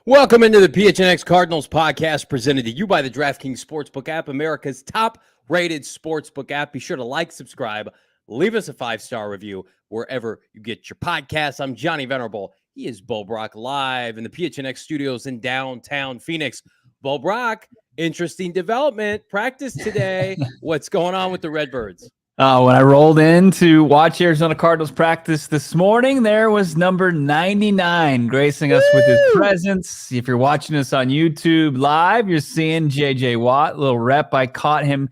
Welcome into the PHNX Cardinals podcast presented to you by the DraftKings Sportsbook app, America's top-rated sportsbook app. Be sure to like, subscribe, leave us a 5-star review wherever you get your podcasts. I'm Johnny Venerable. He is Bo Brock live in the PHNX studios in downtown Phoenix. Bo Brock, interesting development. Practice today. What's going on with the Redbirds? When I rolled in to watch Arizona Cardinals practice this morning, there was number 99 gracing us with his presence. If you're watching us on YouTube live, you're seeing J.J. Watt, a little rep I caught him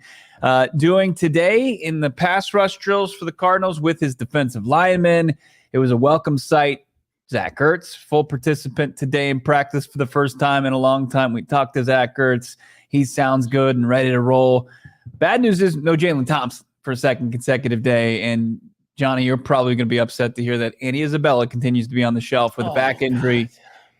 doing today in the pass rush drills for the Cardinals with his defensive linemen. It was a welcome sight. Zach Ertz, full participant today in practice for the first time in a long time. We talked to Zach Ertz. He sounds good and ready to roll. Bad news is no Jalen Thompson for a second consecutive day. And Johnny, you're probably going to be upset to hear that Andy Isabella continues to be on the shelf with a back injury. God.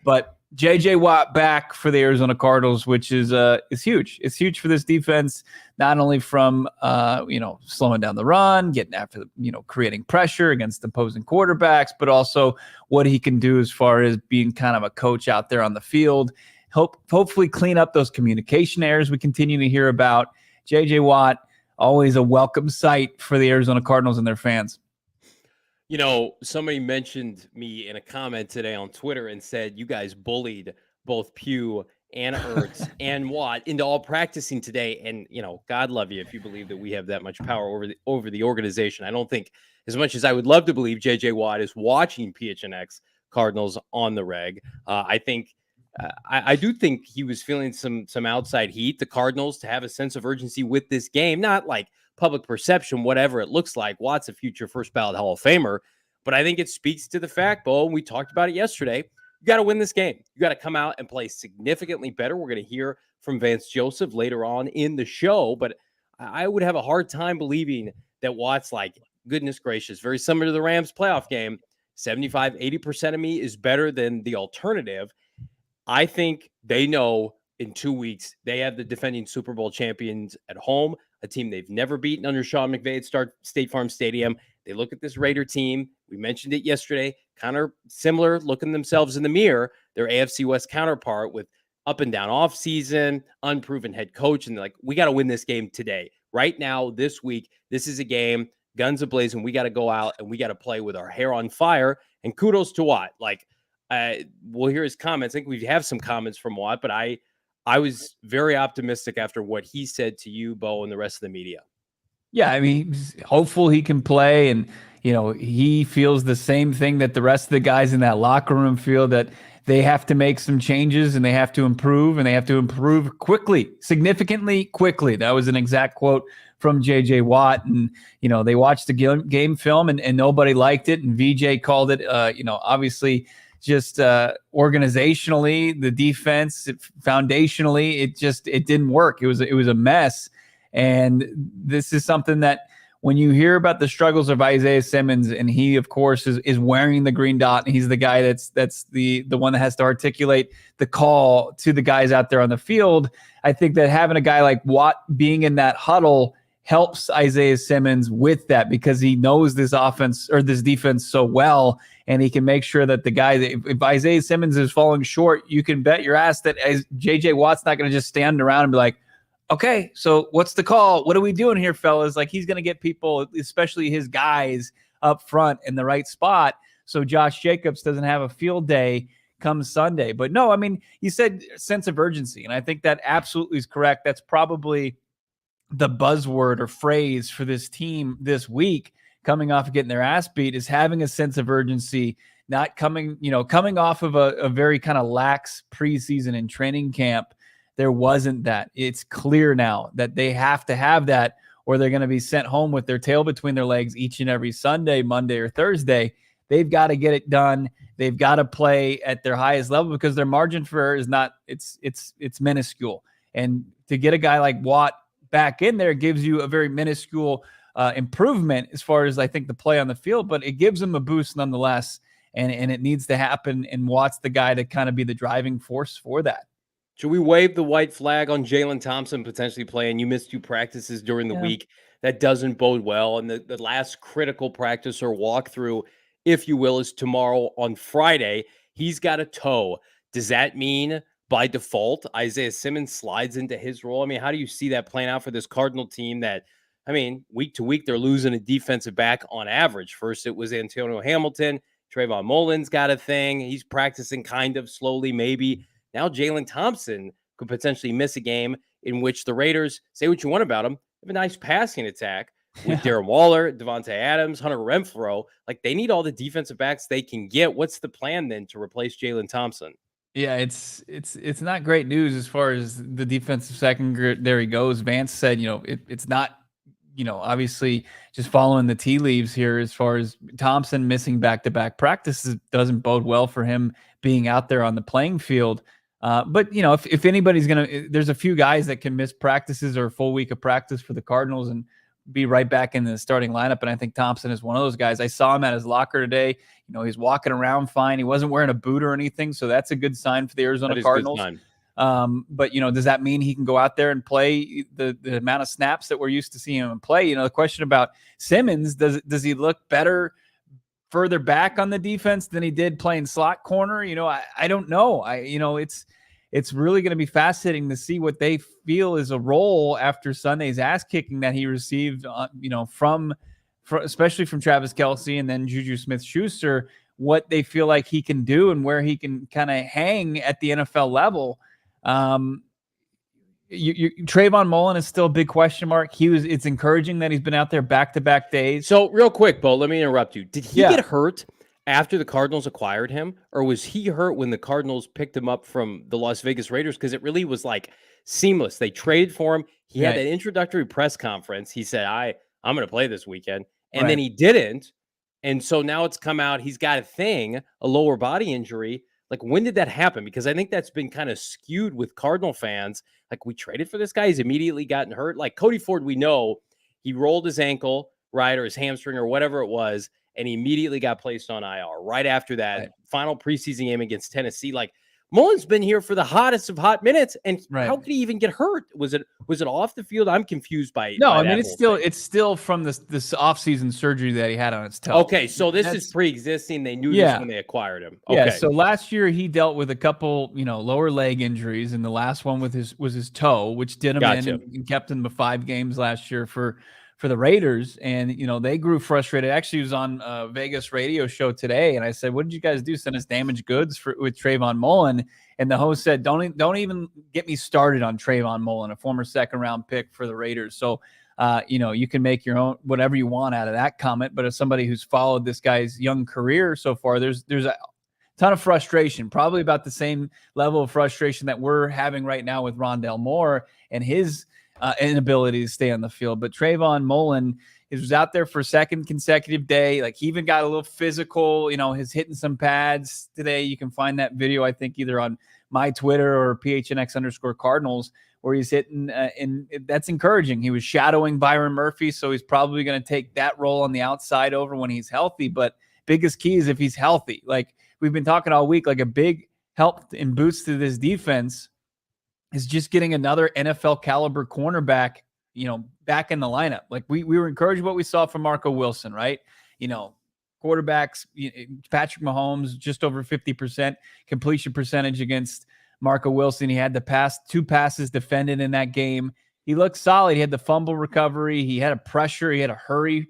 But J.J. Watt back for the Arizona Cardinals, which is huge. It's huge for this defense, not only from slowing down the run, getting after creating pressure against opposing quarterbacks, but also what he can do as far as being kind of a coach out there on the field. Hopefully clean up those communication errors we continue to hear about. J.J. Watt, always a welcome sight for the Arizona Cardinals and their fans. You know, somebody mentioned me in a comment today on Twitter and said you guys bullied both Pugh and Ertz and Watt into all practicing today. And, God love you if you believe that we have that much power over the organization. I don't think, as much as I would love to believe J.J. Watt is watching PHNX Cardinals on the reg. I do think he was feeling some outside heat, the Cardinals, to have a sense of urgency with this game, not like public perception, whatever it looks like. Watt's a future first ballot Hall of Famer, but I think it speaks to the fact, Bo, and we talked about it yesterday, you got to win this game. You got to come out and play significantly better. We're going to hear from Vance Joseph later on in the show, but I would have a hard time believing that Watt's like, goodness gracious, very similar to the Rams playoff game, 75, 80% of me is better than the alternative. I think they know in 2 weeks they have the defending Super Bowl champions at home, a team they've never beaten under Sean McVay at State Farm Stadium. They look at this Raider team. We mentioned it yesterday, kind of similar, looking themselves in the mirror, their AFC West counterpart with up and down offseason, unproven head coach. And they're like, we got to win this game today. Right now, this week, this is a game, guns a-blazing. We got to go out and we got to play with our hair on fire. And kudos to Watt. We'll hear his comments. I think we have some comments from Watt, but I was very optimistic after what he said to you, Bo, and the rest of the media. Yeah, I mean, hopeful he can play, and he feels the same thing that the rest of the guys in that locker room feel, that they have to make some changes and they have to improve, and they have to improve quickly, significantly quickly. That was an exact quote from J.J. Watt. And, they watched the game film and nobody liked it. And VJ called it, obviously just organizationally, the defense, foundationally, it didn't work. It was a mess. And this is something that when you hear about the struggles of Isaiah Simmons, and he, of course, is wearing the green dot, and he's the guy that's the one that has to articulate the call to the guys out there on the field. I think that having a guy like Watt being in that huddle helps Isaiah Simmons with that, because he knows this offense or this defense so well, and he can make sure that the guy, if Isaiah Simmons is falling short, you can bet your ass that J.J. Watt's not going to just stand around and be like, okay, so what's the call? What are we doing here, fellas? Like, he's going to get people, especially his guys, up front in the right spot, so Josh Jacobs doesn't have a field day come Sunday. But no, I mean, you said sense of urgency, and I think that absolutely is correct. That's probably the buzzword or phrase for this team this week, coming off of getting their ass beat, is having a sense of urgency, not coming off of a very kind of lax preseason and training camp. There wasn't that. It's clear now that they have to have that, or they're going to be sent home with their tail between their legs each and every Sunday, Monday, or Thursday. They've got to get it done. They've got to play at their highest level, because their margin for error is not, it's minuscule. And to get a guy like Watt back in there gives you a very minuscule improvement as far as, I think, the play on the field, but it gives them a boost nonetheless. And it needs to happen. And Watt's the guy to kind of be the driving force for that. Should we wave the white flag on Jalen Thompson potentially playing? You missed 2 practices during the week. That doesn't bode well. And the last critical practice or walkthrough, if you will, is tomorrow on Friday. He's got a toe Does that mean by default Isaiah Simmons slides into his role? I mean, how do you see that playing out for this Cardinal team that, I mean, week to week, they're losing a defensive back on average? First, it was Antonio Hamilton. Trayvon Mullen's got a thing. He's practicing kind of slowly, maybe. Now Jalen Thompson could potentially miss a game in which the Raiders, say what you want about them, have a nice passing attack with Darren Waller, Devontae Adams, Hunter Renfrow. Like, they need all the defensive backs they can get. What's the plan then to replace Jalen Thompson? Yeah, it's not great news as far as the defensive secondary goes. Vance said, it's not, obviously just following the tea leaves here as far as Thompson missing back-to-back practices doesn't bode well for him being out there on the playing field. But if anybody's there's a few guys that can miss practices or a full week of practice for the Cardinals and be right back in the starting lineup. And I think Thompson is one of those guys. I saw him at his locker today. He's walking around fine. He wasn't wearing a boot or anything. So that's a good sign for the Arizona Cardinals. But does that mean he can go out there and play the amount of snaps that we're used to seeing him play? The question about Simmons, does he look better further back on the defense than he did playing slot corner? I don't know. It's really going to be fascinating to see what they feel is a role after Sunday's ass kicking that he received, from especially from Travis Kelce and then Juju Smith-Schuster, what they feel like he can do and where he can kind of hang at the NFL level. Trayvon Mullen is still a big question mark. It's encouraging that he's been out there back-to-back days. So real quick, Bo, let me interrupt you. Did he get hurt after the Cardinals acquired him, or was he hurt when the Cardinals picked him up from the Las Vegas Raiders? Because it really was like seamless. They traded for him. He had that introductory press conference. He said, I'm going to play this weekend. And then he didn't. And so now it's come out. He's got a lower body injury. Like, when did that happen? Because I think that's been kind of skewed with Cardinal fans. Like, we traded for this guy. He's immediately gotten hurt. Like Cody Ford, we know he rolled his ankle, right, or his hamstring or whatever it was, and he immediately got placed on IR right after that final preseason game against Tennessee. Like, Mullen's been here for the hottest of hot minutes, and how could he even get hurt? Was it off the field? I'm confused by. No, I mean it's still from this offseason surgery that he had on his toe. Okay, so this is pre-existing. They knew this when they acquired him. Okay. Yeah, so last year he dealt with a couple, lower leg injuries, and the last one was his toe, which did him in and kept him to 5 games last year for the Raiders. And, they grew frustrated. Actually, he was on a Vegas radio show today. And I said, what did you guys do? Send us damaged goods with Trayvon Mullen. And the host said, don't even get me started on Trayvon Mullen, a former 2nd-round pick for the Raiders. So, you can make your own, whatever you want out of that comment. But as somebody who's followed this guy's young career so far, there's a ton of frustration, probably about the same level of frustration that we're having right now with Rondale Moore and his inability to stay on the field. But Trayvon Mullen was out there for a 2nd consecutive day. Like, he even got a little physical, he's hitting some pads today. You can find that video, I think, either on my Twitter or PHNX_Cardinals, where he's hitting, and that's encouraging. He was shadowing Byron Murphy, so he's probably going to take that role on the outside over when he's healthy. But biggest key is if he's healthy. Like, we've been talking all week, like a big help and boost to this defense is just getting another NFL caliber cornerback, back in the lineup. Like, we were encouraged what we saw from Marco Wilson, right? Quarterbacks, Patrick Mahomes, just over 50% completion percentage against Marco Wilson. He had 2 passes defended in that game. He looked solid. He had the fumble recovery. He had a pressure. He had a hurry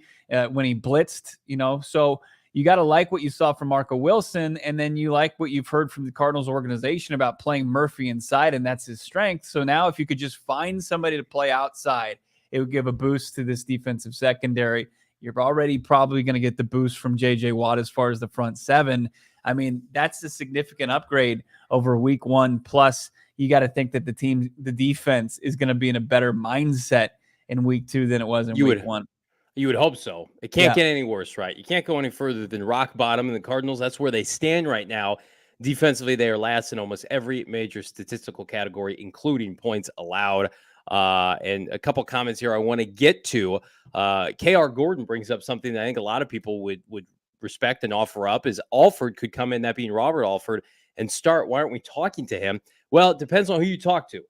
when he blitzed, so you got to like what you saw from Marco Wilson, and then you like what you've heard from the Cardinals organization about playing Murphy inside, and that's his strength. So now if you could just find somebody to play outside, it would give a boost to this defensive secondary. You're already probably going to get the boost from J.J. Watt as far as the front 7. I mean, that's a significant upgrade over week 1. Plus, you got to think that the defense is going to be in a better mindset in week 2 than it was in week 1. You would hope so. It can't get any worse, right? You can't go any further than rock bottom. And the Cardinals, that's where they stand right now. Defensively, they are last in almost every major statistical category, including points allowed. And a couple comments here I want to get to. K.R. Gordon brings up something that I think a lot of people would respect and offer up, is Alford could come in, that being Robert Alford, and start. Why aren't we talking to him? Well, it depends on who you talk to.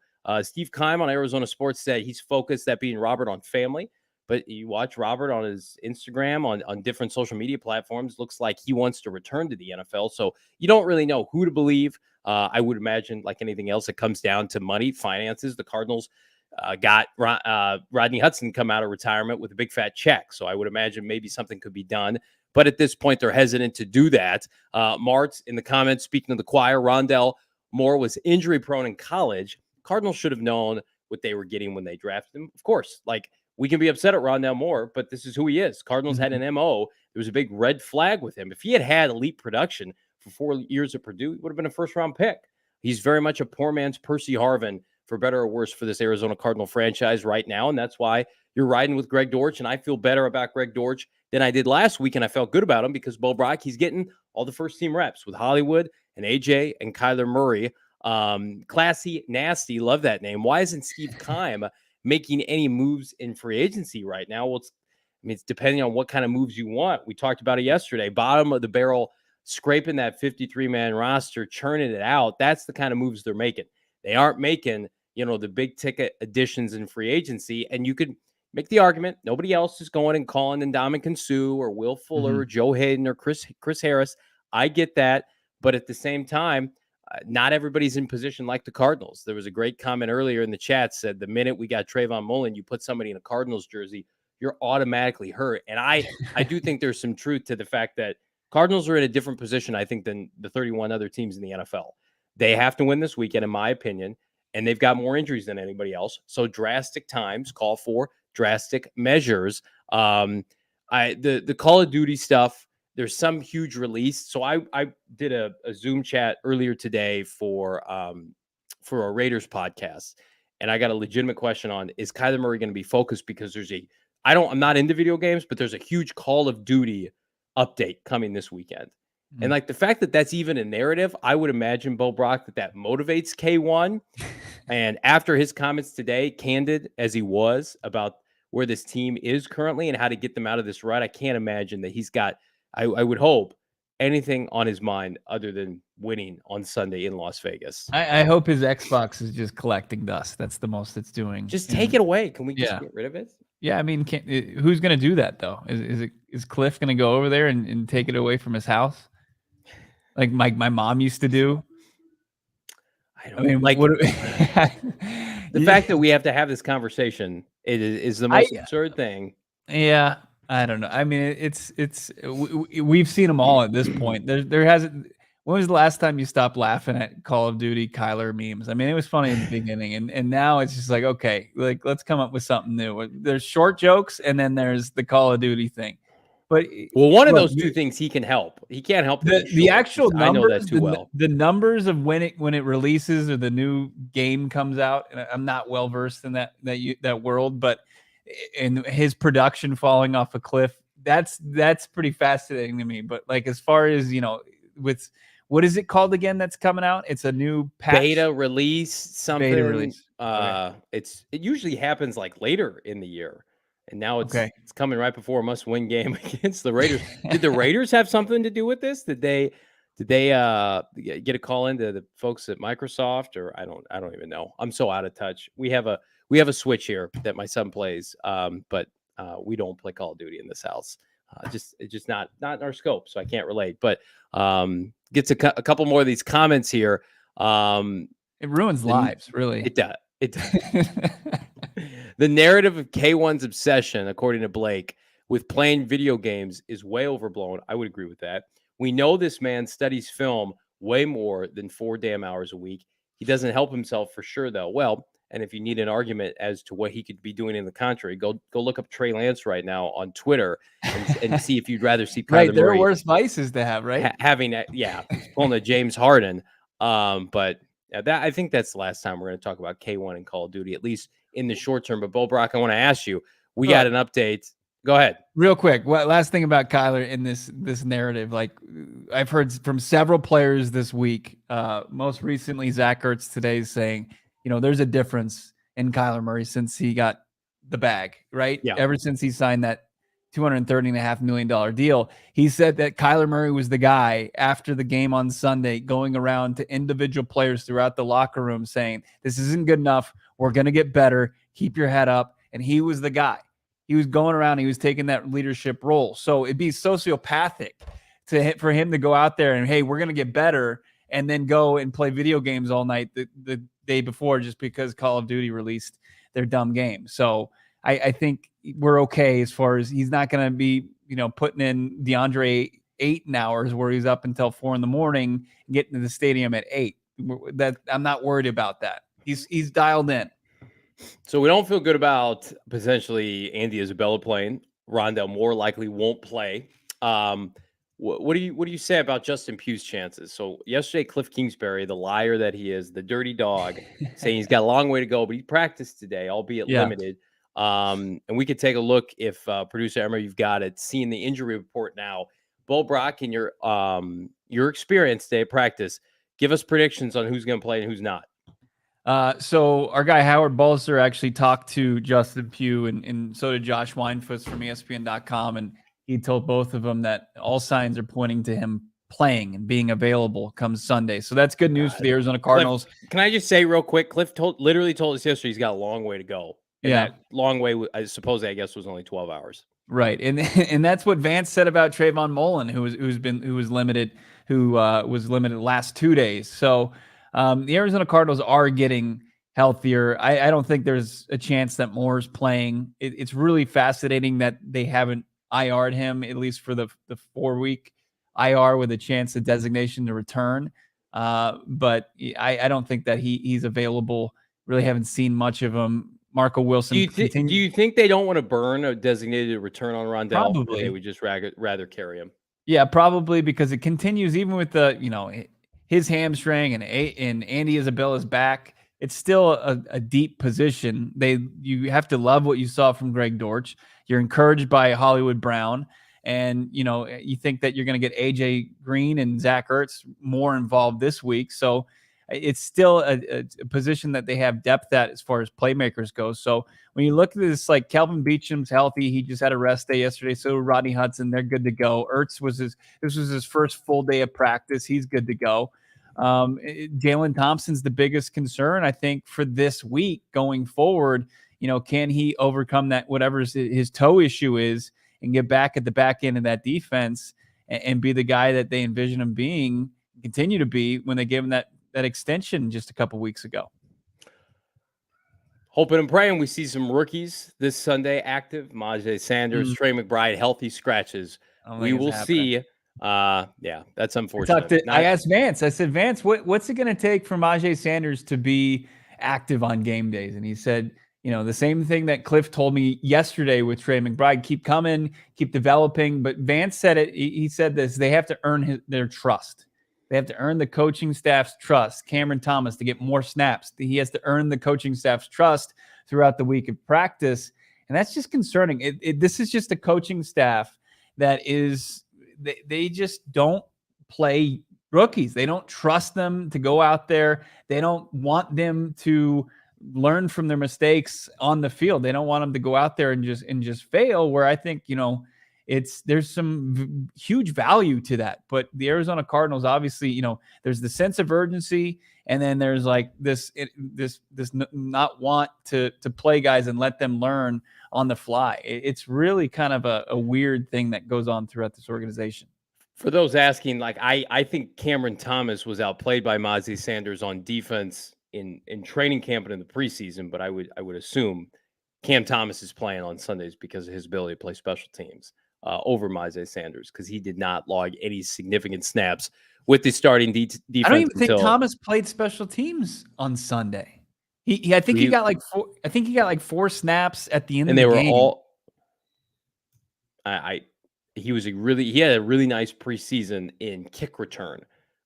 Steve Keim on Arizona Sports said he's focused, that being Robert, on family. But you watch Robert on his Instagram, on different social media platforms, looks like he wants to return to the NFL. So you don't really know who to believe. I would imagine, like anything else, it comes down to money, finances. The Cardinals got Rodney Hudson come out of retirement with a big fat check. So I would imagine maybe something could be done. But at this point, they're hesitant to do that. Mart, in the comments, speaking of the choir, Rondell Moore was injury prone in college. Cardinals should have known what they were getting when they drafted him. Of course, like, we can be upset at Rondell Moore, but this is who he is. Cardinals had an MO. There was a big red flag with him. If he had elite production for 4 years at Purdue, he would have been a first-round pick. He's very much a poor man's Percy Harvin, for better or worse, for this Arizona Cardinal franchise right now, and that's why you're riding with Greg Dortch, and I feel better about Greg Dortch than I did last week, and I felt good about him because Bo Brock, he's getting all the first-team reps with Hollywood and AJ and Kyler Murray. Classy, nasty, love that name. Why isn't Steve Keim making any moves in free agency right now? Well, it's depending on what kind of moves you want. We talked about it yesterday. Bottom of the barrel, scraping that 53-man roster, churning it out. That's the kind of moves they're making. They aren't making, the big ticket additions in free agency. And you could make the argument nobody else is going and calling Ndamukong Suh or Will Fuller or Joe Hayden or Chris Harris. I get that. But at the same time, not everybody's in position like the Cardinals. There was a great comment earlier in the chat said the minute we got Trayvon Mullen, you put somebody in a Cardinals jersey, you're automatically hurt. And I do think there's some truth to the fact that Cardinals are in a different position, I think, than the 31 other teams in the NFL. They have to win this weekend, in my opinion, and they've got more injuries than anybody else. So drastic times call for drastic measures. The Call of Duty stuff, there's some huge release. So I did a Zoom chat earlier today for a Raiders podcast, and I got a legitimate question on, is Kyler Murray going to be focused? Because I'm not into video games, but there's a huge Call of Duty update coming this weekend. And like the fact that that's even a narrative, I would imagine, Bo Brock, that motivates K1. And after his comments today, candid as he was about where this team is currently and how to get them out of this rut, I can't imagine that he's got, I would hope, anything on his mind other than winning on Sunday in Las Vegas. I hope his Xbox is just collecting dust. That's the most it's doing. Just take it away. Can we just get rid of it? Yeah, I mean, who's going to do that, though? Is Cliff going to go over there and take it away from his house? Like my mom used to do. I mean, like the fact that we have to have this conversation is the most absurd thing. Yeah, I don't know. I mean, we've seen them all at this point. There hasn't. When was the last time you stopped laughing at Call of Duty Kyler memes? I mean, it was funny in the beginning, and now it's just like, okay, like let's come up with something new. There's short jokes, and then there's the Call of Duty thing. But one of those two things he can help. He can't help the actual numbers. I know that too well. The numbers of when it releases or the new game comes out. And I'm not well versed in that world, but in his production falling off a cliff, that's pretty fascinating to me. But like as far as with what is it called again? That's coming out. It's a new patch. Beta release. Something. Beta release. It usually happens like later in the year. And now it's coming right before a must-win game against the Raiders. Did the Raiders have something to do with this? Did they get a call into the folks at Microsoft, or I don't even know. I'm so out of touch. We have a Switch here that my son plays, but we don't play Call of Duty in this house. It's just not in our scope, so I can't relate. But gets a couple more of these comments here. It ruins lives, really. It does. It does. The narrative of K1's obsession, according to Blake, with playing video games is way overblown. I would agree with that. We know this man studies film way more than 4 damn hours a week. He doesn't help himself for sure, though. Well, and if you need an argument as to what he could be doing in the contrary, go look up Trey Lance right now on Twitter and see if you'd rather see Kyler there are worse vices to have, right? He's pulling a James Harden. But I think that's the last time we're going to talk about K1 and Call of Duty, at least in the short term. But Bo Brock, I want to ask you, we got an update. Go ahead. Real quick. Last thing about Kyler in this narrative, like I've heard from several players this week, most recently Zach Ertz today is saying, there's a difference in Kyler Murray since he got the bag, right? Yeah. Ever since he signed that $230.5 million deal. He said that Kyler Murray was the guy after the game on Sunday going around to individual players throughout the locker room saying, this isn't good enough. We're going to get better. Keep your head up. And he was the guy. He was going around. He was taking that leadership role. So it'd be sociopathic for him to go out there and, hey, we're going to get better. and then go and play video games all night the day before just because Call of Duty released their dumb game. So I think we're okay as far as he's not going to be, putting in DeAndre 8 hours where he's up until 4 a.m, getting to the stadium at 8. That I'm not worried about that. He's dialed in. So we don't feel good about potentially Andy Isabella playing. Rondell Moore likely won't play. What do you say about Justin Pugh's chances? So yesterday, Cliff Kingsbury, the liar that he is, the dirty dog, saying he's got a long way to go, but he practiced today, albeit limited. And we could take a look if producer Emma, you've got it, seeing the injury report now. Bo Brock, in your experience today at practice, give us predictions on who's going to play and who's not. So our guy Howard Balser actually talked to Justin Pugh, and so did Josh Weinfuss from ESPN.com, and he told both of them that all signs are pointing to him playing and being available come Sunday. So that's good news for the Arizona Cardinals. Cliff, can I just say real quick? Cliff literally told us yesterday he's got a long way to go. And that long way, I suppose, I guess, was only 12 hours. Right, and that's what Vance said about Trayvon Mullen, who was limited the last 2 days. So the Arizona Cardinals are getting healthier. I don't think there's a chance that Moore's playing. It's really fascinating that they haven't IR'd him, at least for the 4-week IR with a chance of designation to return. But I don't think that he's available. Really haven't seen much of him. Marco Wilson. Do you think they don't want to burn a designated return on Rondell? Probably. Or they would just rather carry him? Yeah, probably, because it continues even with the, his hamstring and Andy Isabella's back. It's still a deep position. You have to love what you saw from Greg Dortch. You're encouraged by Hollywood Brown, and you think that you're going to get AJ Green and Zach Ertz more involved this week. So it's still a position that they have depth at as far as playmakers go. So when you look at this, like Calvin Beacham's healthy. He just had a rest day yesterday. So Rodney Hudson, they're good to go. Ertz this was his first full day of practice. He's good to go. Jalen Thompson's the biggest concern, I think, for this week going forward. Can he overcome that, whatever his toe issue is, and get back at the back end of that defense and be the guy that they envision him being, continue to be, when they gave him that extension just a couple weeks ago. Hoping and praying we see some rookies this Sunday active. Myjai Sanders, Trey McBride, healthy scratches. We will see. Yeah, that's unfortunate. I asked Vance. I said, Vance, what's it going to take for Myjai Sanders to be active on game days? And he said, the same thing that Cliff told me yesterday with Trey McBride: keep coming, keep developing. But Vance said it. He said this: they have to earn their trust. They have to earn the coaching staff's trust. Cameron Thomas, to get more snaps, he has to earn the coaching staff's trust throughout the week of practice, and that's just concerning. This is just a coaching staff that is. They just don't play rookies. They don't trust them to go out there. They don't want them to learn from their mistakes on the field. They don't want them to go out there and just fail, where I think, there's some huge value to that. But the Arizona Cardinals, obviously, there's the sense of urgency, and then there's like this not want to play guys and let them learn on the fly. It's really kind of a weird thing that goes on throughout this organization. For those asking, I think Cameron Thomas was outplayed by Myjai Sanders on defense in training camp and in the preseason, but I would assume Cam Thomas is playing on Sundays because of his ability to play special teams over Myjai Sanders, because he did not log any significant snaps with the starting defense. I don't even think Thomas played special teams on Sunday. I think he got like 4 snaps at the end of the game. And they were all. He had a really nice preseason in kick return.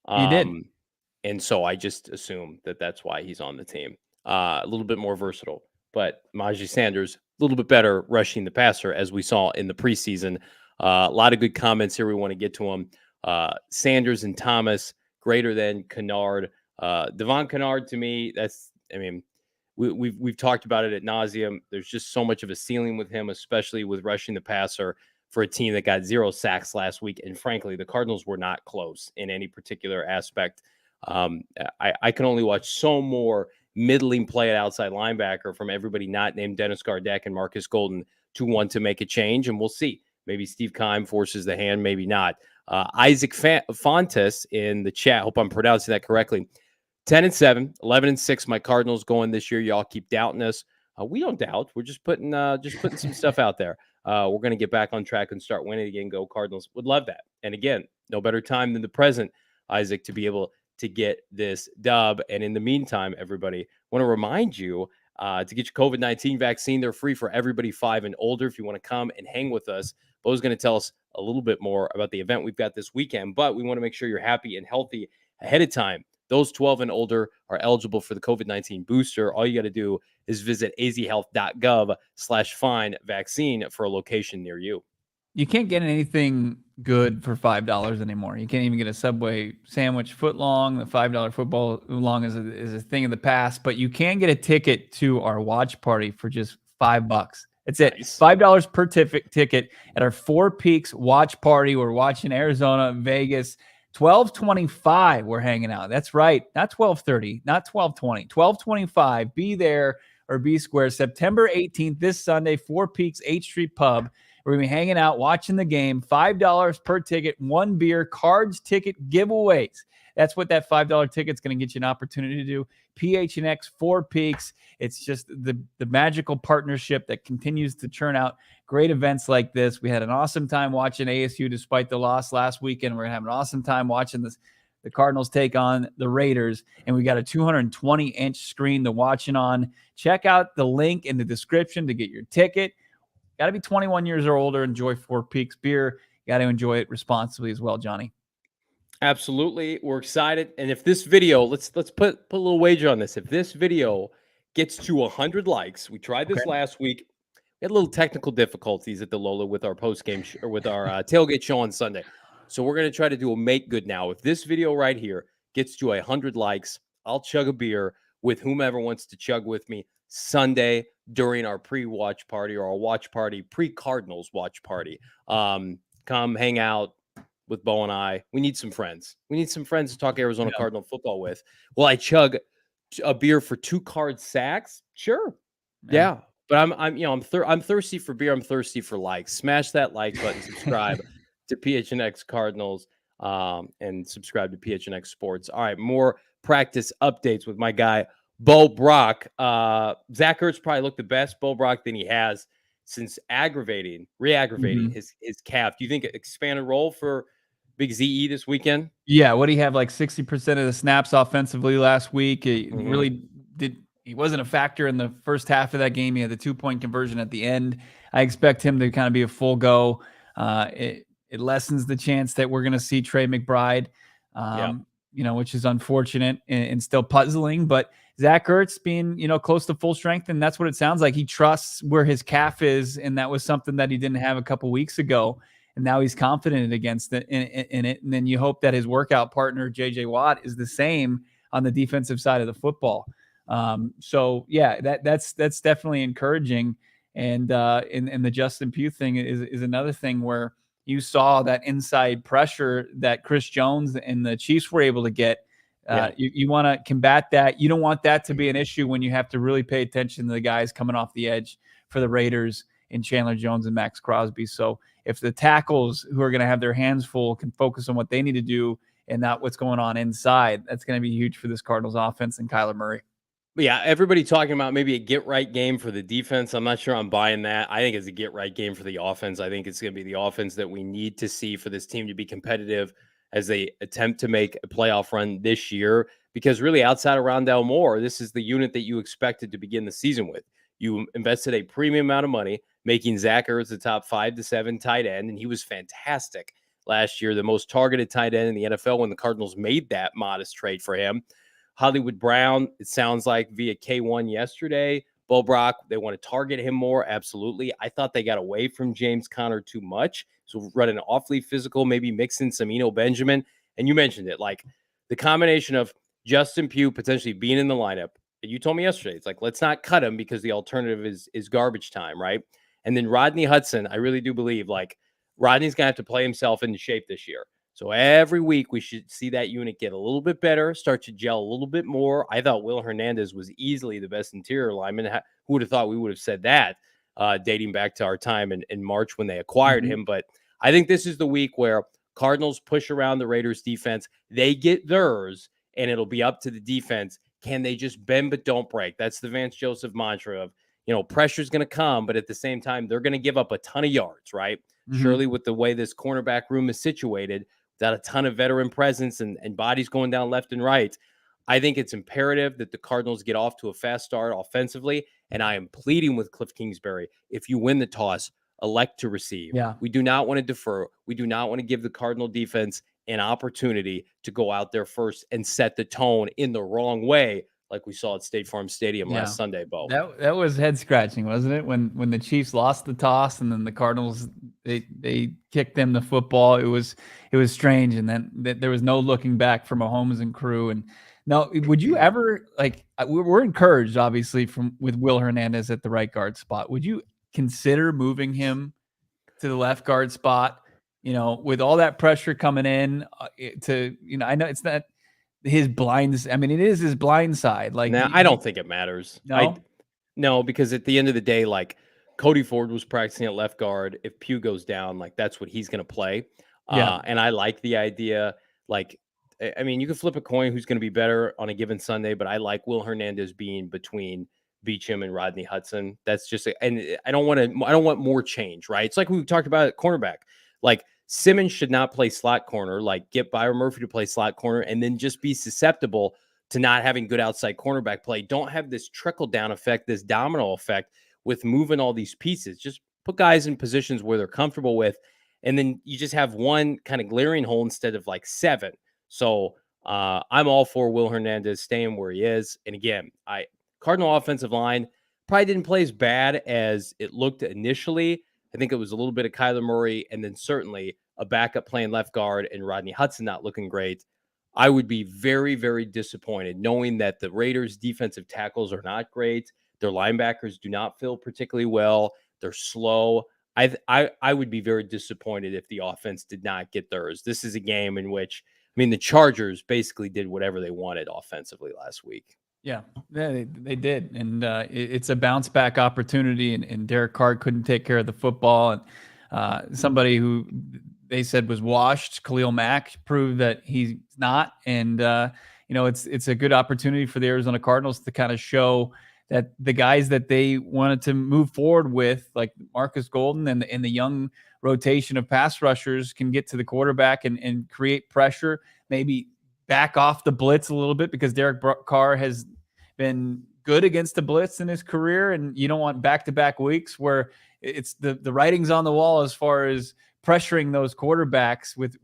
He did. And so I just assume that that's why he's on the team. A little bit more versatile, but Myjai Sanders, a little bit better rushing the passer, as we saw in the preseason. A lot of good comments here. We want to get to them. Sanders and Thomas, greater than Kennard. Devon Kennard, to me, we've talked about it ad nauseum. There's just so much of a ceiling with him, especially with rushing the passer, for a team that got 0 sacks last week. And frankly, the Cardinals were not close in any particular aspect. I can only watch so more middling play at outside linebacker from everybody not named Dennis Gardeck and Marcus Golden to want to make a change. And we'll see. Maybe Steve Keim forces the hand, maybe not. Isaac Fontes in the chat. Hope I'm pronouncing that correctly. 10-7, 11-6. My Cardinals going this year. Y'all keep doubting us. We don't doubt. We're just putting some stuff out there. We're going to get back on track and start winning again. Go Cardinals. Would love that. And again, no better time than the present, Isaac, to be able to get this dub. And in the meantime, everybody, want to remind you to get your COVID-19 vaccine. They're free for everybody 5 and older. If you want to come and hang with us, Bo's going to tell us a little bit more about the event we've got this weekend. But we want to make sure you're happy and healthy ahead of time. Those 12 and older are eligible for the COVID-19 booster. All you got to do is visit azhealth.gov/find vaccine for a location near you. You can't get anything good for $5 anymore. You can't even get a Subway sandwich foot long. The $5 football long is a thing of the past, but you can get a ticket to our watch party for just $5. That's it. Nice. $5 per ticket at our Four Peaks watch party. We're watching Arizona, Vegas. 12:25 we're hanging out. That's right. Not 12:30, not 12:20. 12:25. Be there or be square. September 18th, this Sunday, Four Peaks 8th Street Pub. We're going to be hanging out, watching the game. $5 per ticket, 1 beer, cards, ticket giveaways. That's what that $5 ticket's going to get you an opportunity to do. PHNX, Four Peaks. It's just the magical partnership that continues to churn out great events like this. We had an awesome time watching ASU despite the loss last weekend. We're going to have an awesome time watching the Cardinals take on the Raiders, and we got a 220-inch screen to watch it on. Check out the link in the description to get your ticket. Got to be 21 years or older. Enjoy Four Peaks beer. Got to enjoy it responsibly as well, Johnny. Absolutely. We're excited. And if this video, let's put a little wager on this. If this video gets to 100 likes, we tried this last week. We had a little technical difficulties at the Lola with our post-game or with our tailgate show on Sunday. So we're going to try to do a make good now. If this video right here gets to 100 likes, I'll chug a beer with whomever wants to chug with me Sunday during our pre-watch party or our watch party, pre-Cardinals watch party. Come hang out with Bo and I. We need some friends. We need some friends to talk Arizona Cardinal football with. Will I chug a beer for 2 card sacks? Sure. Yeah. But I'm thirsty for beer. I'm thirsty for likes. Smash that like button, subscribe to PHNX Cardinals, and subscribe to PHNX Sports. All right, more practice updates with my guy Bo Brock. Zach Ertz probably looked the best Bo Brock than he has since re-aggravating his calf. Do you think expanded role for Big ZE this weekend? Yeah, what do you have, like 60% of the snaps offensively last week? He really did. He wasn't a factor in the first half of that game. He had the 2-point conversion at the end. I expect him to kind of be a full go. It lessens the chance that we're going to see Trey McBride, which is unfortunate and still puzzling. But Zach Ertz being, close to full strength, and that's what it sounds like. He trusts where his calf is, and that was something that he didn't have a couple weeks ago. And now he's confident against it in it. And then you hope that his workout partner, J.J. Watt, is the same on the defensive side of the football. So yeah, that's definitely encouraging. And the Justin Pugh thing is another thing where you saw that inside pressure that Chris Jones and the Chiefs were able to get. You want to combat that. You don't want that to be an issue when you have to really pay attention to the guys coming off the edge for the Raiders in Chandler Jones and Max Crosby. So if the tackles who are going to have their hands full can focus on what they need to do and not what's going on inside, that's going to be huge for this Cardinals offense and Kyler Murray. Yeah, everybody talking about maybe a get-right game for the defense. I'm not sure I'm buying that. I think it's a get-right game for the offense. I think it's going to be the offense that we need to see for this team to be competitive as they attempt to make a playoff run this year. Because really, outside of Rondale Moore, this is the unit that you expected to begin the season with. You invested a premium amount of money, making Zach Ertz the top 5 to 7 tight end, and he was fantastic last year, the most targeted tight end in the NFL when the Cardinals made that modest trade for him. Hollywood Brown, it sounds like via K1 yesterday. Bo Brock, they want to target him more. Absolutely. I thought they got away from James Conner too much. So running awfully physical, maybe mixing some Eno Benjamin. And you mentioned it, like the combination of Justin Pugh potentially being in the lineup. You told me yesterday, it's like, let's not cut him because the alternative is garbage time, right? And then Rodney Hudson, I really do believe, like, Rodney's going to have to play himself into shape this year. So every week we should see that unit get a little bit better, start to gel a little bit more. I thought Will Hernandez was easily the best interior lineman. Who would have thought we would have said that dating back to our time in March when they acquired Mhm. him. But I think this is the week where Cardinals push around the Raiders defense. They get theirs, and it'll be up to the defense. Can they just bend but don't break? That's the Vance Joseph mantra of, pressure's going to come, but at the same time, they're going to give up a ton of yards, right? Mhm. Surely with the way this cornerback room is situated, without a ton of veteran presence and bodies going down left and right, I think it's imperative that the Cardinals get off to a fast start offensively. And I am pleading with Cliff Kingsbury, if you win the toss, elect to receive. Yeah. We do not want to defer. We do not want to give the Cardinal defense an opportunity to go out there first and set the tone in the wrong way, like we saw at State Farm Stadium Yeah. last Sunday, Bo. That was head scratching, wasn't it? When the Chiefs lost the toss and then the Cardinals they kicked them the football. It was strange, and then there was no looking back for Mahomes and crew. And now, would you ever we're encouraged obviously with Will Hernandez at the right guard spot? Would you consider moving him to the left guard spot? With all that pressure coming in, I know it's not his blinds. I mean, it is his blind side. Like, Now, I don't think it matters. no, No, because at the end of the day, like Cody Ford was practicing at left guard. If Pugh goes down, like that's what he's going to play. yeah, And I like the idea. Like, I mean, you can flip a coin who's going to be better on a given Sunday, but I like Will Hernandez being between Beachum and Rodney Hudson. That's just, and I don't want more change, right? It's like we talked about at cornerback. Like Simmons should not play slot corner. Like get Byron Murphy to play slot corner, and then just be susceptible to not having good outside cornerback play. Don't have this trickle down effect, this domino effect with moving all these pieces. Just put guys in positions where they're comfortable with, and then you just have one kind of glaring hole instead of like seven. So I'm all for Will Hernandez staying where he is. And again, Cardinal offensive line probably didn't play as bad as it looked initially. I think it was a little bit of Kyler Murray, and then certainly a backup playing left guard and Rodney Hudson not looking great. I would be very, very disappointed knowing that the Raiders' defensive tackles are not great. Their linebackers do not feel particularly well. They're slow. I would be very disappointed if the offense did not get theirs. This is a game in which, I mean, the Chargers basically did whatever they wanted offensively last week. yeah, they did, and it's a bounce back opportunity. And Derek Carr couldn't take care of the football, and somebody who they said was washed, Khalil Mack, proved that he's not. And it's a good opportunity for the Arizona Cardinals to kind of show that the guys that they wanted to move forward with, like Marcus Golden and the young rotation of pass rushers, can get to the quarterback and create pressure, maybe back off the blitz a little bit, because Derek Carr has been good against the blitz in his career, and you don't want back-to-back weeks where it's the writing's on the wall as far as pressuring those quarterbacks with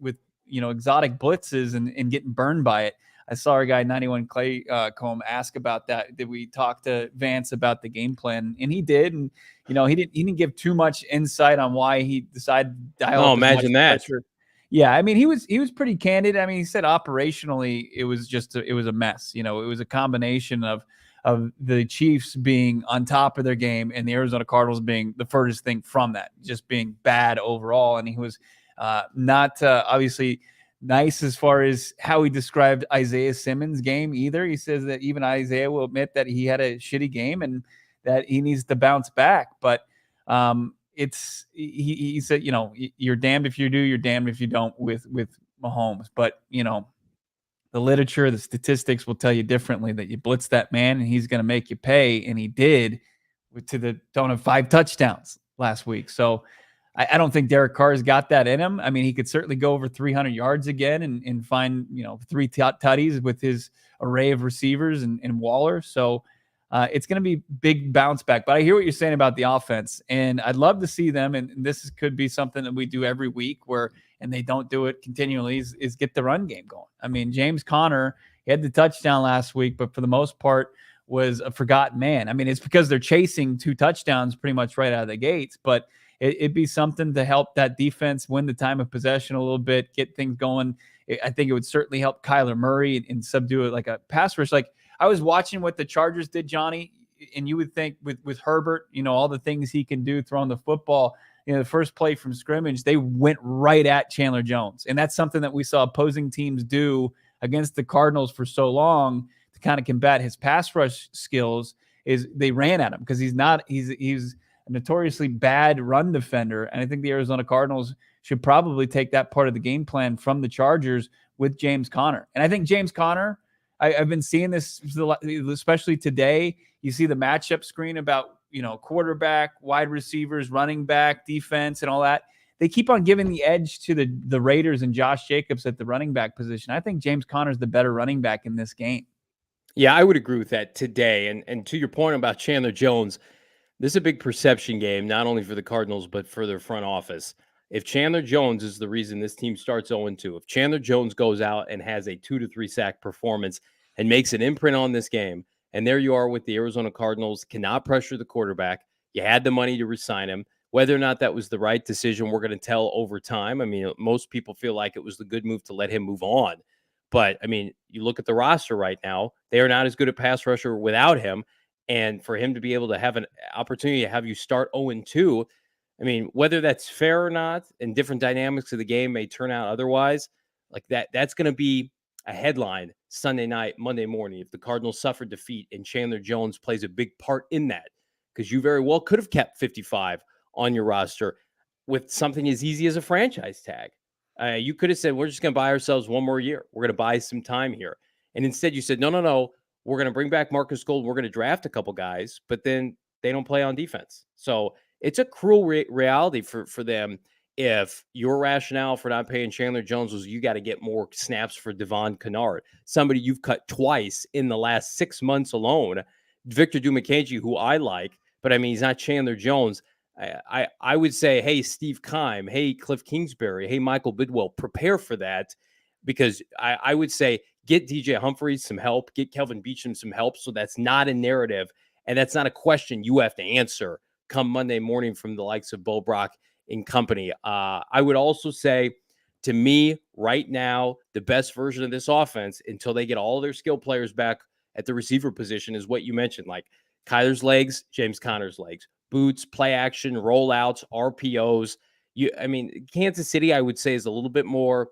exotic blitzes and getting burned by it. I saw our guy 91 Clay Comb ask about that. Did we talk to Vance about the game plan? And he did, and he didn't give too much insight on why he decided to dial up as much Imagine that. pressure. Yeah, I mean, he was pretty candid. I mean, he said operationally it was just it was a mess. It was a combination of the Chiefs being on top of their game and the Arizona Cardinals being the furthest thing from that, just being bad overall. And he was not obviously nice as far as how he described Isaiah Simmons' game either. He says that even Isaiah will admit that he had a shitty game and that he needs to bounce back. But he said, you're damned if you do, you're damned if you don't with Mahomes. But the literature, the statistics will tell you differently, that you blitz that man and he's going to make you pay. And he did, to the tone of 5 touchdowns last week. So I don't think Derek Carr's got that in him. I mean, he could certainly go over 300 yards again and find 3 tutties with his array of receivers and Waller. So it's going to be big bounce back. But I hear what you're saying about the offense, and I'd love to see them. And this could be something that we do every week and they don't do it continually, is get the run game going. I mean, James Conner, he had the touchdown last week, but for the most part was a forgotten man. I mean, it's because they're chasing 2 touchdowns pretty much right out of the gates, but it'd be something to help that defense win the time of possession a little bit, get things going. I think it would certainly help Kyler Murray and subdue it like a pass rush. Like, I was watching what the Chargers did, Johnny, and you would think with Herbert, all the things he can do throwing the football, the first play from scrimmage, they went right at Chandler Jones. And that's something that we saw opposing teams do against the Cardinals for so long to kind of combat his pass rush skills, is they ran at him because he's a notoriously bad run defender. And I think the Arizona Cardinals should probably take that part of the game plan from the Chargers with James Conner. And I think James Conner, I've been seeing this, especially today. You see the matchup screen about, quarterback, wide receivers, running back, defense, and all that. They keep on giving the edge to the Raiders and Josh Jacobs at the running back position. I think James Conner's the better running back in this game. Yeah, I would agree with that today. And to your point about Chandler Jones, this is a big perception game, not only for the Cardinals, but for their front office. If Chandler Jones is the reason this team starts 0-2, if Chandler Jones goes out and has a 2 to 3 sack performance and makes an imprint on this game, and there you are with the Arizona Cardinals, cannot pressure the quarterback. You had the money to resign him. Whether or not that was the right decision, we're going to tell over time. I mean, most people feel like it was the good move to let him move on. But, I mean, you look at the roster right now, they are not as good a pass rusher without him. And for him to be able to have an opportunity to have you start 0-2, I mean, whether that's fair or not, and different dynamics of the game may turn out otherwise, like that's going to be a headline Sunday night, Monday morning, if the Cardinals suffered defeat and Chandler Jones plays a big part in that, because you very well could have kept 55 on your roster with something as easy as a franchise tag. You could have said, we're just going to buy ourselves one more year. We're going to buy some time here. And instead you said, no. We're going to bring back Marcus Gold. We're going to draft a couple guys, but then they don't play on defense. So it's a cruel reality for them. If your rationale for not paying Chandler Jones was you got to get more snaps for Devon Kennard, somebody you've cut twice in the last 6 months alone, Victor Dumakeji, who I like, but I mean, he's not Chandler Jones. I would say, hey, Steve Keim, hey, Cliff Kingsbury, hey, Michael Bidwell, prepare for that, because I would say get DJ Humphries some help, get Kelvin Beachum some help, so that's not a narrative, and that's not a question you have to answer come Monday morning from the likes of Bo Brock and company. I would also say, to me, right now, the best version of this offense, until they get all their skill players back at the receiver position, is what you mentioned, like Kyler's legs, James Conner's legs, boots, play action, rollouts, RPOs. Kansas City, I would say, is a little bit more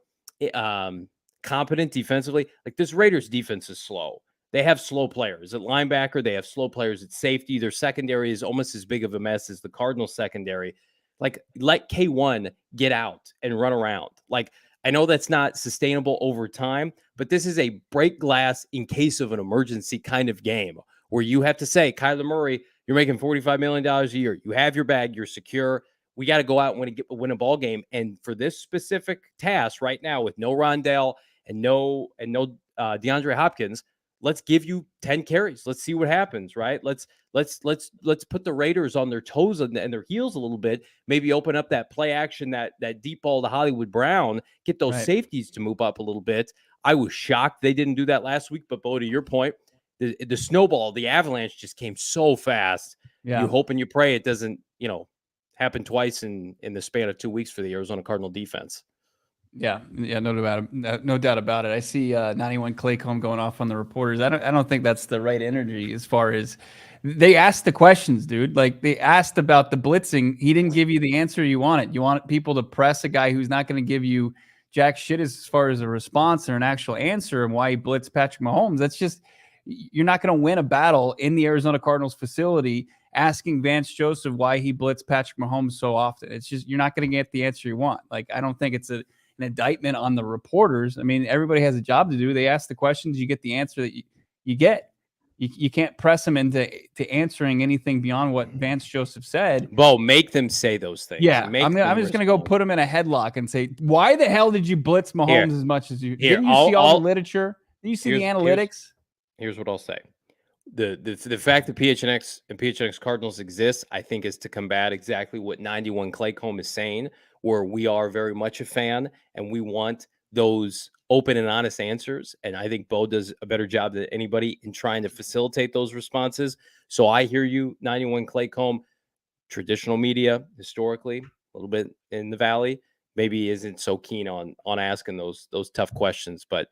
competent defensively. Like, this Raiders defense is slow. They have slow players at linebacker. They have slow players at safety. Their secondary is almost as big of a mess as the Cardinals secondary. Like, let K1 get out and run around. Like, I know that's not sustainable over time, but this is a break glass in case of an emergency kind of game where you have to say, Kyler Murray, you're making $45 million a year. You have your bag. You're secure. We got to go out and win a ball game. And for this specific task right now, with no Rondell and no DeAndre Hopkins, let's give you 10 carries. Let's see what happens, right? Let's put the Raiders on their toes and their heels a little bit. Maybe open up that play action, that deep ball to Hollywood Brown, get those safeties to move up a little bit. I was shocked they didn't do that last week, but Bo, to your point, the snowball, the avalanche just came so fast. Yeah. You hope and you pray it doesn't, happen twice in the span of 2 weeks for the Arizona Cardinal defense. Yeah, no doubt about it. I see 91 Claycomb going off on the reporters. I don't think that's the right energy. As far as they asked the questions, dude. Like, they asked about the blitzing. He didn't give you the answer you wanted. You want people to press a guy who's not going to give you jack shit as far as a response or an actual answer and why he blitzed Patrick Mahomes. That's just, you're not going to win a battle in the Arizona Cardinals facility asking Vance Joseph why he blitzed Patrick Mahomes so often. It's just, you're not going to get the answer you want. Like, I don't think it's an indictment on the reporters. I mean, everybody has a job to do. They ask the questions, you get the answer that you get. You can't press them into answering anything beyond what Vance Joseph said. Bo, make them say those things. Yeah, I'm just going to go put them in a headlock and say, why the hell did you blitz Mahomes as much as you? Didn't you see all the literature? Did you see the analytics? Here's what I'll say. The fact that PHNX and PHNX Cardinals exist, I think, is to combat exactly what 91 Claycomb is saying, where we are very much a fan and we want those open and honest answers. And I think Bo does a better job than anybody in trying to facilitate those responses. So I hear you, 91 Claycomb. Traditional media, historically, a little bit in the Valley, maybe isn't so keen on asking those tough questions. But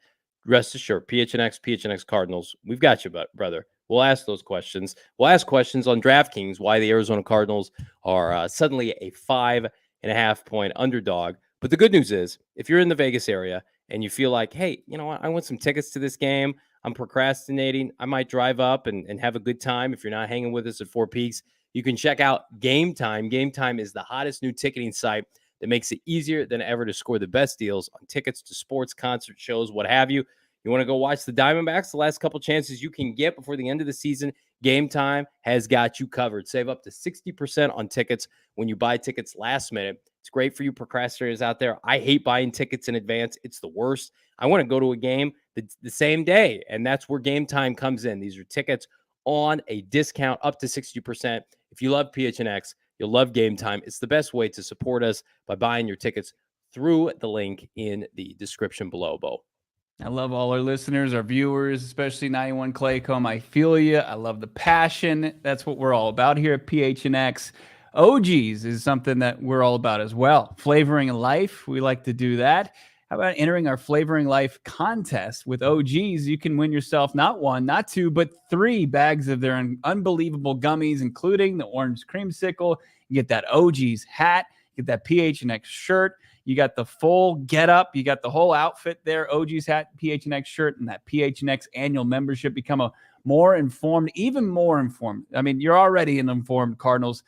rest assured, PHNX Cardinals, we've got you, brother. We'll ask those questions. We'll ask questions on DraftKings why the Arizona Cardinals are suddenly a 5.5-point underdog. But the good news is, if you're in the Vegas area and you feel like, hey, you know what, I want some tickets to this game, I'm procrastinating, I might drive up and have a good time if you're not hanging with us at Four Peaks, you can check out Gametime. Gametime is the hottest new ticketing site that makes it easier than ever to score the best deals on tickets to sports, concert shows, what have you. You want to go watch the Diamondbacks? The last couple chances you can get before the end of the season, Gametime has got you covered. Save up to 60% on tickets when you buy tickets last minute. It's great for you procrastinators out there. I hate buying tickets in advance. It's the worst. I want to go to a game the same day, and that's where Gametime comes in. These are tickets on a discount up to 60%. If you love PHNX, you'll love Gametime. It's the best way to support us by buying your tickets through the link in the description below, Bo. I love all our listeners, our viewers, especially 91 Claycomb. I feel you. I love the passion. That's what we're all about here at PHNX. OGs is something that we're all about as well. Flavoring life, we like to do that. How about entering our Flavoring Life contest with OGs? You can win yourself not one, not two, but 3 bags of their unbelievable gummies, including the orange creamsicle. You get that OGs hat, you get that PHNX shirt. You got the full get up. You got the whole outfit there. OG's hat, PHNX shirt, and that PHNX annual membership. Become a more informed, even more informed. I mean, you're already an informed Cardinals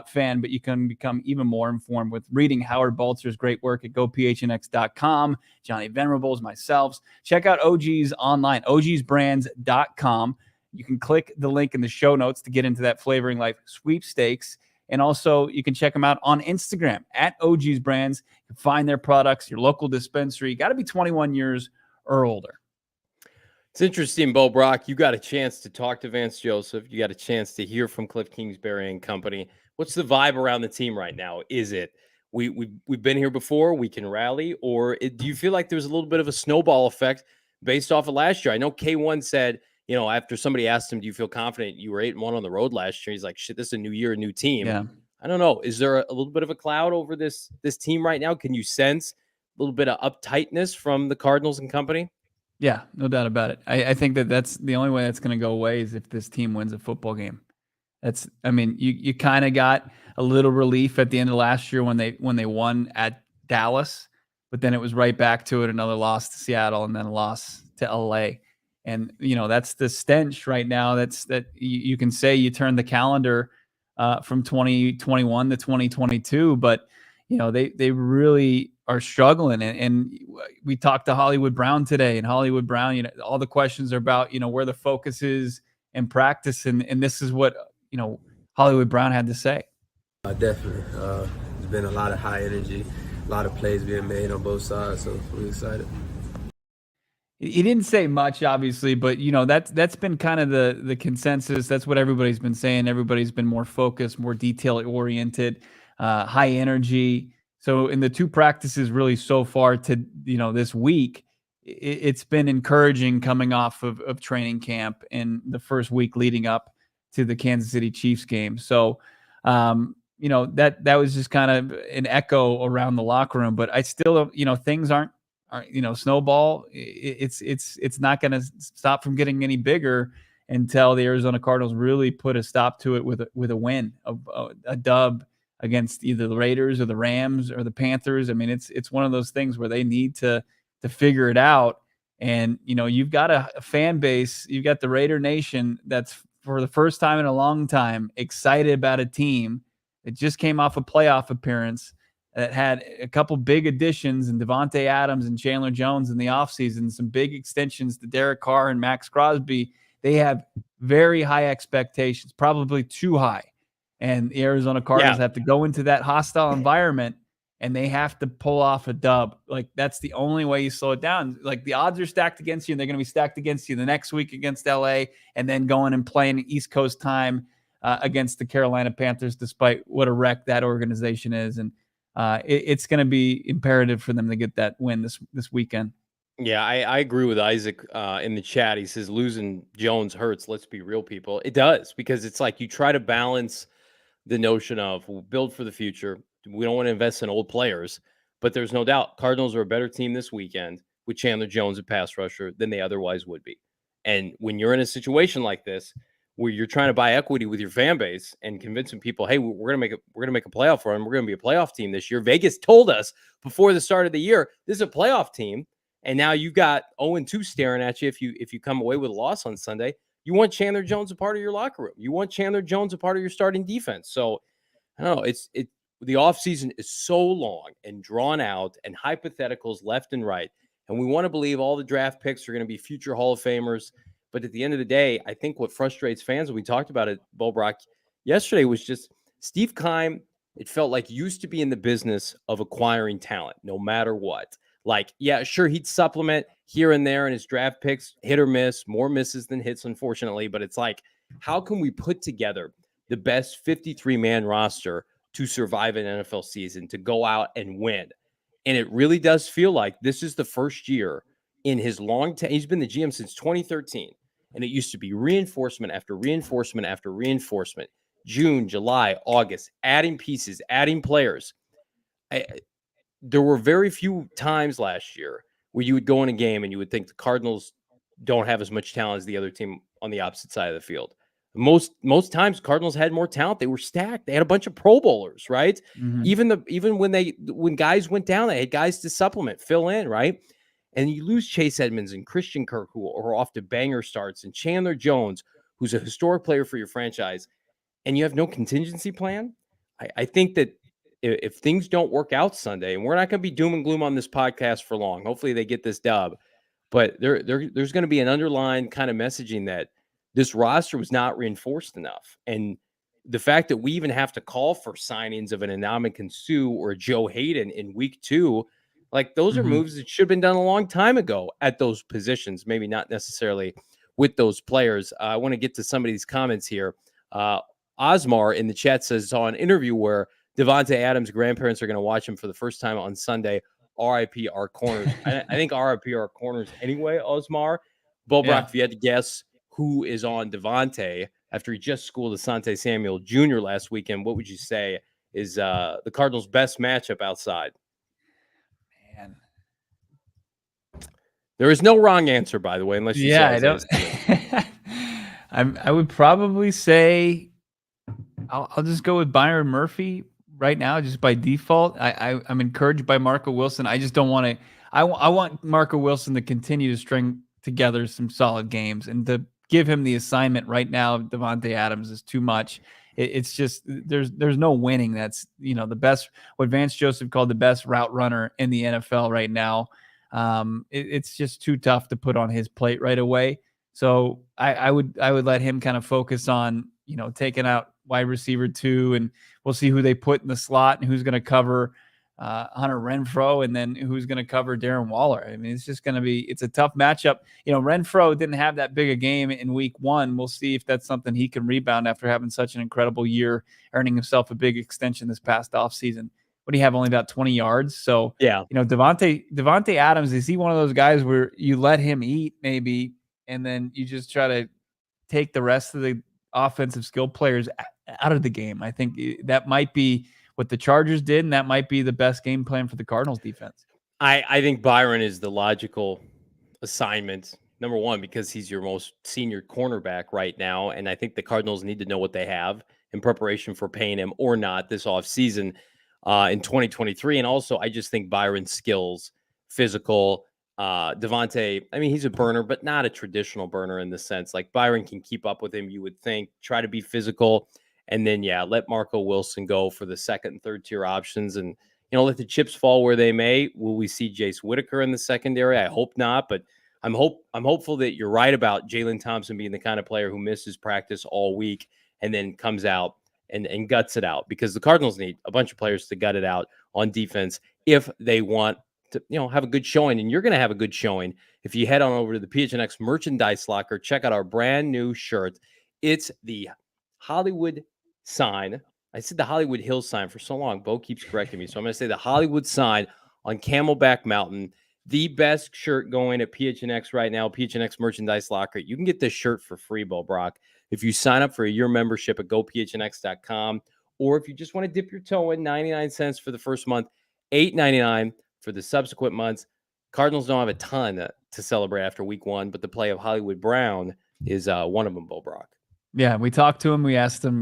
fan, but you can become even more informed with reading Howard Baltzer's great work at gophnx.com, Johnny Venerables, myself. Check out OG's online, ogsbrands.com. You can click the link in the show notes to get into that Flavoring Life sweepstakes. And also, you can check them out on Instagram at OG's Brands. You can find their products, your local dispensary. You got to be 21 years or older. It's interesting, Bo Brock. You got a chance to talk to Vance Joseph. You got a chance to hear from Cliff Kingsbury and company. What's the vibe around the team right now? Is it we've been here before, we can rally, or do you feel like there's a little bit of a snowball effect based off of last year? I know K1 said, after somebody asked him, do you feel confident? You were 8-1 on the road last year. He's like, shit, this is a new year, a new team. Yeah. I don't know. Is there a little bit of a cloud over this team right now? Can you sense a little bit of uptightness from the Cardinals and company? Yeah, no doubt about it. I think that's the only way that's going to go away is if this team wins a football game. You kind of got a little relief at the end of last year when they won at Dallas, but then it was right back to it. Another loss to Seattle and then a loss to LA. And, that's the stench right now. That you can say you turned the calendar from 2021 to 2022, but, they really are struggling. And we talked to Hollywood Brown today, and Hollywood Brown, all the questions are about, where the focus is in practice. And this is what, Hollywood Brown had to say. Definitely. There's been a lot of high energy, a lot of plays being made on both sides. So we're excited. He didn't say much, obviously, but that's been kind of the consensus. That's what everybody's been saying. Everybody's been more focused, more detail oriented, high energy. So in the 2 practices really so far to this week, it's been encouraging coming off of training camp and the first week leading up to the Kansas City Chiefs game. So that was just kind of an echo around the locker room. But I still things aren't snowball. It's not going to stop from getting any bigger until the Arizona Cardinals really put a stop to it with a win, a dub against either the Raiders or the Rams or the Panthers. I mean, it's one of those things where they need to figure it out. And you've got a fan base, you've got the Raider Nation that's for the first time in a long time excited about a team that just came off a playoff appearance, that had a couple big additions in Devontae Adams and Chandler Jones in the offseason, some big extensions to Derek Carr and Max Crosby. They have very high expectations, probably too high. And the Arizona Cardinals have to go into that hostile environment, and they have to pull off a dub. Like, that's the only way you slow it down. Like, the odds are stacked against you, and they're going to be stacked against you the next week against LA, and then going and playing East Coast time against the Carolina Panthers, despite what a wreck that organization is. And it's going to be imperative for them to get that win this weekend. Yeah, I agree with Isaac in the chat. He says losing Jones hurts. Let's be real, people. It does, because it's like you try to balance the notion of we'll build for the future. We don't want to invest in old players, but there's no doubt Cardinals are a better team this weekend with Chandler Jones a pass rusher than they otherwise would be. And when you're in a situation like this, where you're trying to buy equity with your fan base and convincing people, hey, we're gonna make a playoff run. We're gonna be a playoff team this year. Vegas told us before the start of the year this is a playoff team, and now you've got 0-2 staring at you if you come away with a loss on Sunday. You want Chandler Jones a part of your locker room. You want Chandler Jones a part of your starting defense. So I don't know. The offseason is so long and drawn out and hypotheticals left and right. And we want to believe all the draft picks are going to be future Hall of Famers. But at the end of the day, I think what frustrates fans, and we talked about it, Bo Brock, yesterday, was just Steve Keim, it felt like, used to be in the business of acquiring talent no matter what. Like, yeah, sure, he'd supplement here and there in his draft picks, hit or miss, more misses than hits, unfortunately. But it's like, how can we put together the best 53-man roster to survive an NFL season, to go out and win? And it really does feel like this is the first year in his long time. He's been the GM since 2013. And it used to be reinforcement after reinforcement after reinforcement. June, July, August, adding pieces, adding players. There were very few times last year where you would go in a game and you would think the Cardinals don't have as much talent as the other team on the opposite side of the field. Most times Cardinals had more talent. They were stacked. They had a bunch of Pro Bowlers, right? Mm-hmm. Even when guys went down, they had guys to supplement, fill in, right? And you lose Chase Edmonds and Christian Kirk, who are off to banger starts, and Chandler Jones, who's a historic player for your franchise, and you have no contingency plan. I think that if things don't work out Sunday, and we're not going to be doom and gloom on this podcast for long, hopefully they get this dub, but there's going to be an underlying kind of messaging that this roster was not reinforced enough. And the fact that we even have to call for signings of an Ndamukong Suh or a Joe Hayden in week 2, like, those are moves that should have been done a long time ago at those positions, maybe not necessarily with those players. I want to get to some of these comments here. Osmar in the chat says, saw an interview where Devontae Adams' grandparents are going to watch him for the first time on Sunday. RIP our corners. I think RIP our corners anyway, Osmar. Bo Brock, if you had to guess who is on Devontae after he just schooled Asante Samuel Jr. last weekend, what would you say is the Cardinals' best matchup outside? Man. There is no wrong answer, by the way, unless you say I don't. I would probably say I'll just go with Byron Murphy right now, just by default. I'm encouraged by Marco Wilson. I just don't want to. I want Marco Wilson to continue to string together some solid games, and to give him the assignment right now, Devontae Adams, is too much. It's just there's no winning. That's the best. What Vance Joseph called the best route runner in the NFL right now. It's just too tough to put on his plate right away. So I would let him kind of focus on taking out wide receiver 2, and we'll see who they put in the slot and who's going to cover Hunter Renfrow, and then who's going to cover Darren Waller. I mean, it's just going to be, it's a tough matchup. Renfrow didn't have that big a game in week 1. We'll see if that's something he can rebound after having such an incredible year, earning himself a big extension this past offseason. What do you have? Only about 20 yards. So, yeah, Devontae Adams, is he one of those guys where you let him eat maybe, and then you just try to take the rest of the offensive skill players out of the game? I think that might be what the Chargers did, and that might be the best game plan for the Cardinals defense. I think Byron is the logical assignment, number one, because he's your most senior cornerback right now, and I think the Cardinals need to know what they have in preparation for paying him or not this offseason in 2023. And also, I just think Byron's skills, physical, Devontae, I mean, he's a burner, but not a traditional burner in the sense. Like, Byron can keep up with him, you would think, try to be physical, and then, let Marco Wilson go for the second and third tier options, and, let the chips fall where they may. Will we see Jace Whitaker in the secondary? I hope not, but I'm hopeful that you're right about Jalen Thompson being the kind of player who misses practice all week and then comes out and guts it out, because the Cardinals need a bunch of players to gut it out on defense if they want to, have a good showing. And you're going to have a good showing if you head on over to the PHNX merchandise locker. Check out our brand new shirt. It's the Hollywood sign. I said the Hollywood Hills sign for so long. Bo keeps correcting me. So I'm going to say the Hollywood sign on Camelback Mountain. The best shirt going at PHNX right now, PHNX merchandise locker. You can get this shirt for free, Bo Brock, if you sign up for a year membership at gophnx.com, or if you just want to dip your toe in, 99 cents for the first month, $8.99 for the subsequent months. Cardinals don't have a ton to celebrate after week 1, but the play of Hollywood Brown is one of them, Bo Brock. Yeah, we talked to him. We asked him,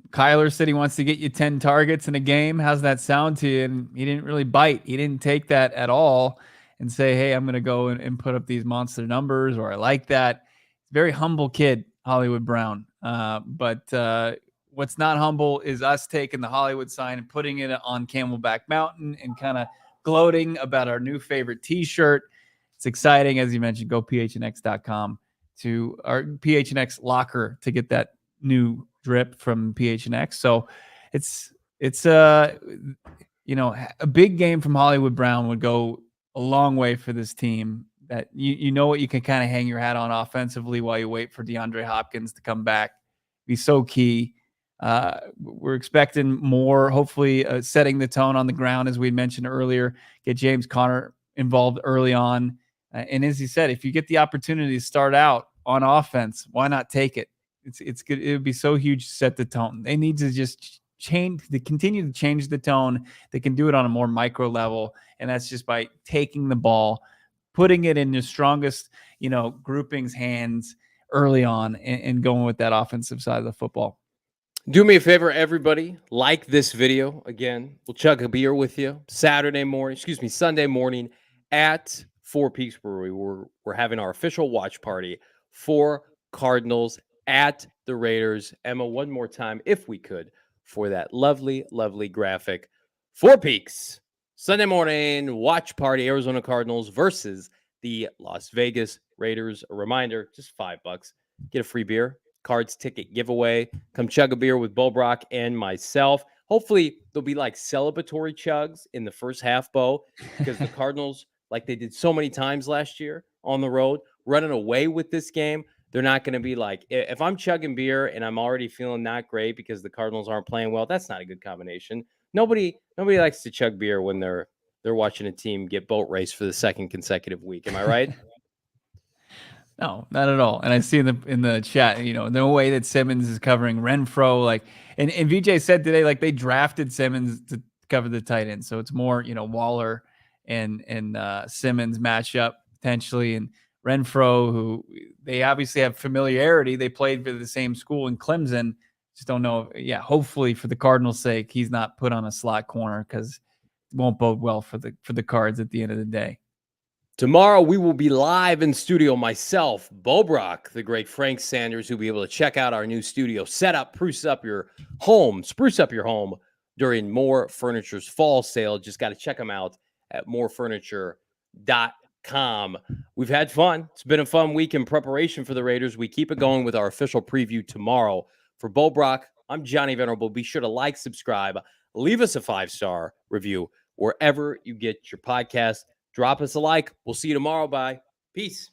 Kyler said he wants to get you 10 targets in a game. How's that sound to you? And he didn't really bite. He didn't take that at all and say, hey, I'm going to go and put up these monster numbers, or I like that. Very humble kid Hollywood Brown. But what's not humble is us taking the Hollywood sign and putting it on Camelback Mountain and kind of gloating about our new favorite t-shirt. It's exciting. As you mentioned, go phnx.com to our PHNX Locker to get that new drip from PHNX. So it's a big game from Hollywood Brown would go a long way for this team. That you know what you can kind of hang your hat on offensively while you wait for DeAndre Hopkins to come back. Be so key. We're expecting more, hopefully setting the tone on the ground, as we mentioned earlier, get James Conner involved early on. And as you said, if you get the opportunity to start out on offense, why not take it? It's good. It would be so huge to set the tone. They need to just continue to change the tone. They can do it on a more micro level. And that's just by taking the ball, putting it in your strongest, groupings hands early on and going with that offensive side of the football. Do me a favor, everybody. Like this video. Again, we'll chug a beer with you Sunday morning at Four Peaks Brewery. We're having our official watch party for Cardinals at the Raiders. Emma, one more time, if we could, for that lovely, lovely graphic. Four Peaks, Sunday morning watch party, Arizona Cardinals versus the Las Vegas Raiders. A reminder, just $5. Get a free beer. Cards ticket giveaway. Come chug a beer with Bo Brock and myself. Hopefully, there'll be like celebratory chugs in the first half, Bo, because the Cardinals, like they did so many times last year on the road, running away with this game. They're not going to be like, if I'm chugging beer and I'm already feeling not great because the Cardinals aren't playing well, that's not a good combination. Nobody likes to chug beer when they're watching a team get boat raced for the second consecutive week. Am I right? No, not at all. And I see in the chat, the way that Simmons is covering Renfro, and VJ said today, they drafted Simmons to cover the tight end. So it's more, Waller and Simmons matchup potentially. And Renfro, who they obviously have familiarity. They played for the same school in Clemson. Just don't know. Hopefully for the Cardinals' sake, he's not put on a slot corner because it won't bode well for the Cards at the end of the day. Tomorrow, we will be live in studio. Myself, Bo Brock, the great Frank Sanders, who'll be able to check out our new studio setup, spruce up your home during More Furniture's fall sale. Just got to check them out at morefurniture.com. We've had fun. It's been a fun week in preparation for the Raiders. We keep it going with our official preview tomorrow. For Bo Brock, I'm Johnny Venerable. Be sure to like, subscribe, leave us a 5-star review wherever you get your podcast. Drop us a like. We'll see you tomorrow. Bye. Peace.